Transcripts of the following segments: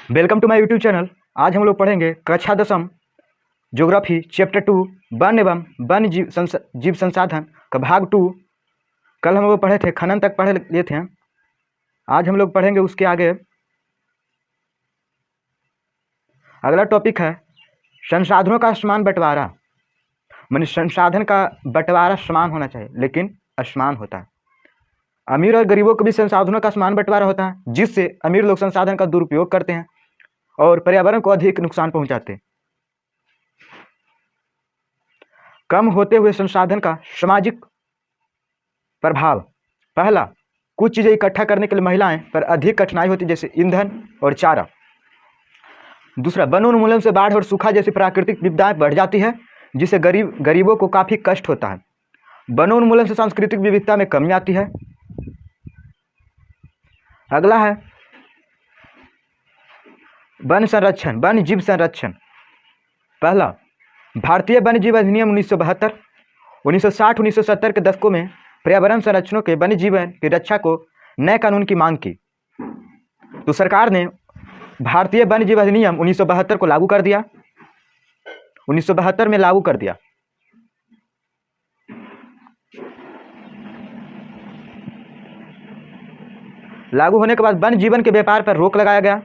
Welcome to my YouTube channel. आज हम लोग पढ़ेंगे कक्षा 10 ज्योग्राफी चैप्टर 2 वन एवं वन्य जीव संसाधन का भाग 2। कल हम लोग पढ़े थे, खनन तक पढ़ लिए थे। आज हम लोग पढ़ेंगे उसके आगे। अगला टॉपिक है संसाधनों का समान बंटवारा। माने संसाधन का बंटवारा समान होना चाहिए, लेकिन असमान होता है। अमीर और गरीबों के भी संसाधनों का समान बंटवारा होता है, जिससे अमीर लोग संसाधन का दुरुपयोग करते हैं और पर्यावरण को अधिक नुकसान पहुंचाते हैं। कम होते हुए संसाधन का सामाजिक प्रभाव। पहला, कुछ चीजें इकट्ठा करने के लिए महिलाएं पर अधिक कठिनाई होती है, जैसे ईंधन और चारा। दूसरा, वनोन्मूलन से बाढ़ और सूखा जैसी प्राकृतिक विपदाएं बढ़ जाती है, जिससे गरीबों को काफी कष्ट होता है। वनोन्मूलन से सांस्कृतिक विविधता में कमी आती है। अगला है वन संरक्षण, वन्य जीव संरक्षण। पहला, भारतीय वन्य जीव अधिनियम 1972, 1960-1970 के दशकों में पर्यावरण संरक्षणों के वन्य जीवन की रक्षा को नए कानून की मांग की, तो सरकार ने भारतीय वन्य जीव अधिनियम 1972 को लागू कर दिया। 1972 में लागू कर दिया। लागू होने के बाद वन्य जीवन के व्यापार पर रोक लगाया गया।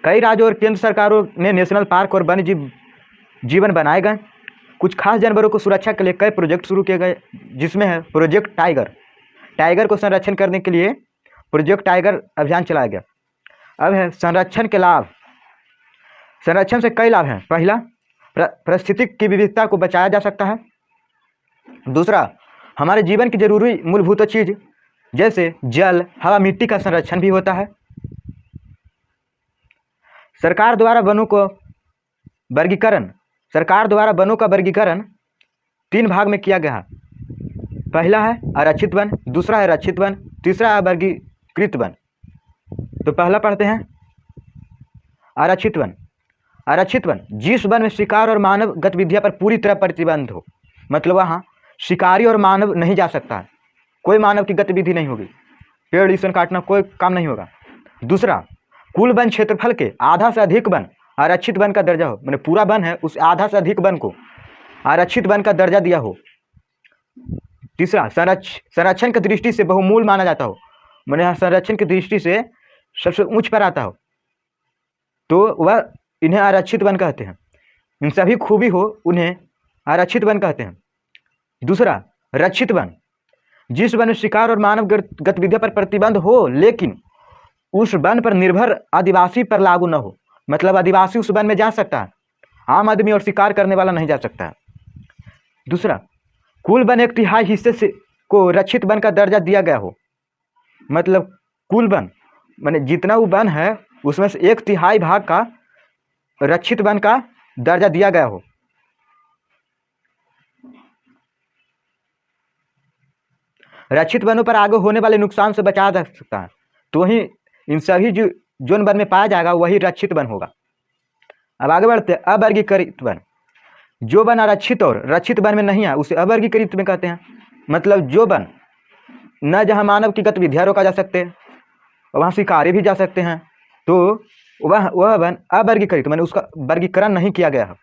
कई राज्यों और केंद्र सरकारों ने नेशनल पार्क और वन्य जीवन बनाए गए। कुछ खास जानवरों को सुरक्षा के लिए कई प्रोजेक्ट शुरू किए गए, जिसमें है प्रोजेक्ट टाइगर। टाइगर को संरक्षण करने के लिए प्रोजेक्ट टाइगर अभियान चलाया गया। अब है संरक्षण के लाभ। संरक्षण से कई लाभ हैं। पहला, पारिस्थितिक की विविधता को बचाया जा सकता है। दूसरा, हमारे जीवन की जरूरी मूलभूत चीज जैसे जल, हवा, मिट्टी का संरक्षण भी होता है। सरकार द्वारा वनों का वर्गीकरण 3 भाग में किया गया है। पहला है आरक्षित वन, दूसरा है रक्षित वन, तीसरा है वर्गीकृत वन। तो पहला पढ़ते हैं आरक्षित वन। आरक्षित वन जिस वन में शिकार और मानव गतिविधियों पर पूरी तरह प्रतिबंध हो, मतलब वहाँ शिकारी और मानव नहीं जा सकता है, कोई मानव की गतिविधि नहीं होगी, पेड़ ईसन काटना कोई काम नहीं होगा। दूसरा, कुल वन क्षेत्रफल के आधा से अधिक वन आरक्षित वन का दर्जा हो, मैंने पूरा वन है उस आधा से अधिक वन को आरक्षित वन का दर्जा दिया हो। तीसरा, संरक्षण की दृष्टि से बहुमूल्य माना जाता हो, मैंने संरक्षण की दृष्टि से सबसे ऊंच पर आता हो, तो वह इन्हें आरक्षित वन कहते हैं। इन सभी खूबी हो उन्हें आरक्षित वन कहते हैं। दूसरा, रक्षित वन जिस वन में शिकार और मानव गतिविधियों पर प्रतिबंध हो, लेकिन उस वन पर निर्भर आदिवासी पर लागू न हो, मतलब आदिवासी उस वन में जा सकता है, आम आदमी और शिकार करने वाला नहीं जा सकता है। दूसरा, कुल वन 1/3 हिस्से से को रक्षित वन का दर्जा दिया गया हो, मतलब कुल वन माने जितना वो वन है उसमें से 1/3 भाग का रक्षित वन का दर्जा दिया गया हो। रक्षित वनों पर आगे होने वाले नुकसान से बचाया जा सकता है, तो वही इन सभी जो वन में पाया जाएगा वही रक्षित वन होगा। अब आगे बढ़ते हैं अवर्गीकृत वन। जो वन आरक्षित और रक्षित वन में नहीं है उसे अवर्गीकृत में कहते हैं, मतलब जो वन न जहाँ मानव की गतिविधियाँ रोका जा सकते हैं, वहाँ शिकारी भी जा सकते हैं, तो वह वन अवर्गीकृत, मैंने उसका वर्गीकरण नहीं किया गया है,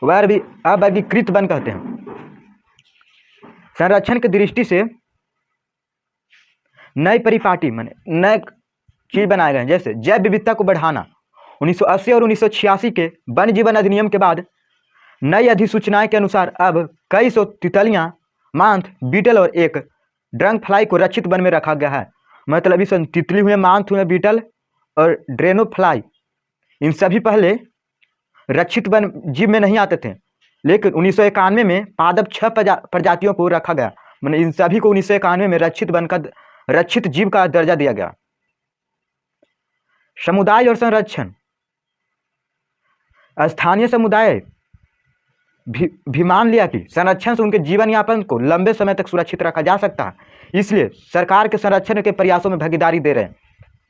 वह भी अवर्गीकृत वन कहते हैं। संरक्षण की दृष्टि से नई परिपाटी माने नए चीज बनाए गए हैं, जैसे जैव विविधता को बढ़ाना। 1980 और 1986 के वन्य जीवन अधिनियम के बाद नई अधिसूचनाएं के अनुसार अब कई सौ तितलियां, मांथ, बीटल और एक ड्रंक फ्लाई को रक्षित वन में रखा गया है। मतलब इस तितली हुए, मांथ हुए, बीटल और ड्रेनो फ्लाई, इन सभी पहले रक्षित वन जीव में नहीं आते थे, लेकिन 1991 में पादप 6 प्रजातियों को रखा गया। मैंने इन सभी को 1991 में रक्षित जीव का दर्जा दिया गया। समुदाय और संरक्षण। स्थानीय समुदाय भी मान लिया कि संरक्षण से उनके जीवन यापन को लंबे समय तक सुरक्षित रखा जा सकता है, इसलिए सरकार के संरक्षण के प्रयासों में भागीदारी दे रहे हैं।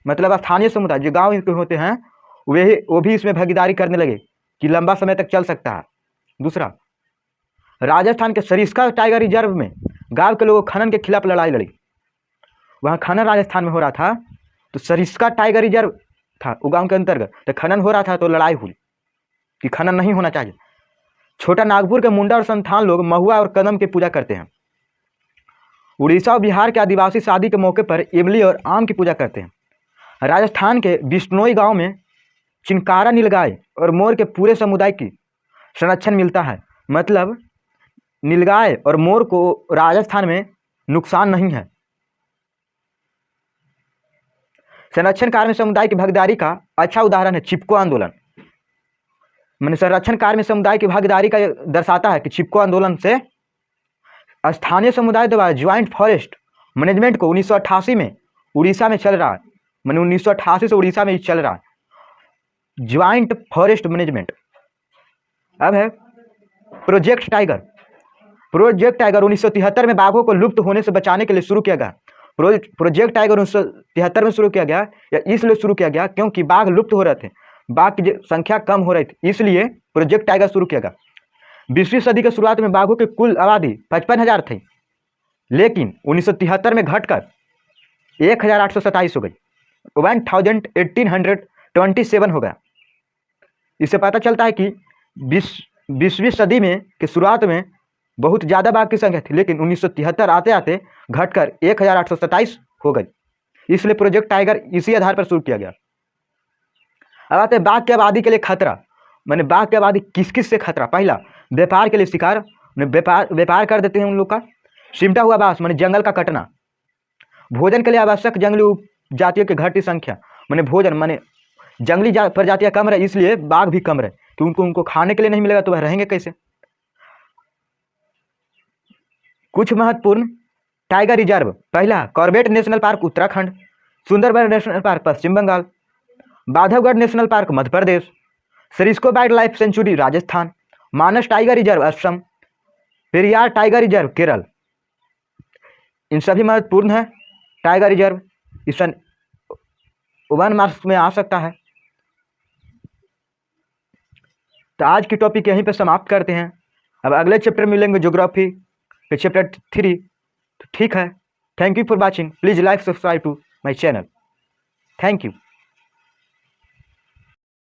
मतलब स्थानीय समुदाय जो गांव के होते हैं वो भी इसमें भागीदारी करने लगे कि लंबा समय तक चल सकता है। दूसरा, राजस्थान के सरिस्का टाइगर रिजर्व में गांव के लोगों खनन के खिलाफ लड़ाई लड़ी। वहाँ खनन राजस्थान में हो रहा था, तो सरिस्का टाइगर रिजर्व था वो गाँव के अंतर्गत, तो खनन हो रहा था तो लड़ाई हुई कि खनन नहीं होना चाहिए। छोटा नागपुर के मुंडा और संथाल लोग महुआ और कदम की पूजा करते हैं। उड़ीसा और बिहार के आदिवासी शादी के मौके पर इमली और आम की पूजा करते हैं। राजस्थान के बिश्नोई गांव में चिनकारा नीलगाय और मोर के पूरे समुदाय की संरक्षण मिलता है। मतलब नीलगाय और मोर को राजस्थान में नुकसान नहीं है। संरक्षण कार्य में समुदाय की भागीदारी का अच्छा उदाहरण है चिपको आंदोलन। मैंने संरक्षण कार्य में समुदाय की भागीदारी का दर्शाता है कि चिपको आंदोलन से स्थानीय समुदाय द्वारा ज्वाइंट फॉरेस्ट मैनेजमेंट को 1988 में उड़ीसा में चल रहा है। मैंने 1988 से उड़ीसा में चल रहा है ज्वाइंट फॉरेस्ट मैनेजमेंट। अब है प्रोजेक्ट टाइगर। प्रोजेक्ट टाइगर 1973 में बाघों को लुप्त होने से बचाने के लिए शुरू किया गया। प्रोजेक्ट टाइगर 1973 में शुरू किया गया या इसलिए शुरू किया गया क्योंकि बाघ लुप्त हो रहे थे, बाघ की संख्या कम हो रही थी, इसलिए प्रोजेक्ट टाइगर शुरू किया गया। 20वीं सदी के शुरुआत में बाघों की कुल आबादी 55,000 थी, लेकिन 1973 में घटकर 1,827 हो गई, 1827 हो गया। इससे पता चलता है कि 20वीं सदी में की शुरुआत में बहुत ज़्यादा बाघ की संख्या थी, लेकिन 1973 आते आते घटकर 1,827 हो गई। इसलिए प्रोजेक्ट टाइगर इसी आधार पर शुरू किया गया। अब आते हैं बाघ की आबादी के लिए खतरा। मैंने बाघ की आबादी किस किस से खतरा। पहला, व्यापार के लिए शिकार, व्यापार कर देते हैं उन लोग का। सिमटा हुआ बांस मैंने जंगल का कटना। भोजन के लिए आवश्यक जंगली जातियों की घटती संख्या, मैंने भोजन माने जंगली प्रजातियां कम रहे, इसलिए बाघ भी कम रहे कि उनको खाने के लिए नहीं मिलेगा तो वह रहेंगे कैसे। कुछ महत्वपूर्ण टाइगर रिजर्व। पहला, Corbett national park Uttarakhand, Sundarban national park Paschim Bangal, Bandhavgarh national park Madhya Pradesh, Sariska wildlife sanctuary Rajasthan, Manas tiger reserve Assam, Periyar tiger reserve Kerala. इन सभी महत्वपूर्ण है टाइगर रिजर्व। इस 1 मार्क्स में आ सकता है। तो आज की टॉपिक यहीं पे समाप्त करते हैं। अब अगले चैप्टर में मिलेंगे ज्योग्राफी के चैप्टर 3। तो ठीक है, thank you for watching. Please like subscribe to my channel. Thank you.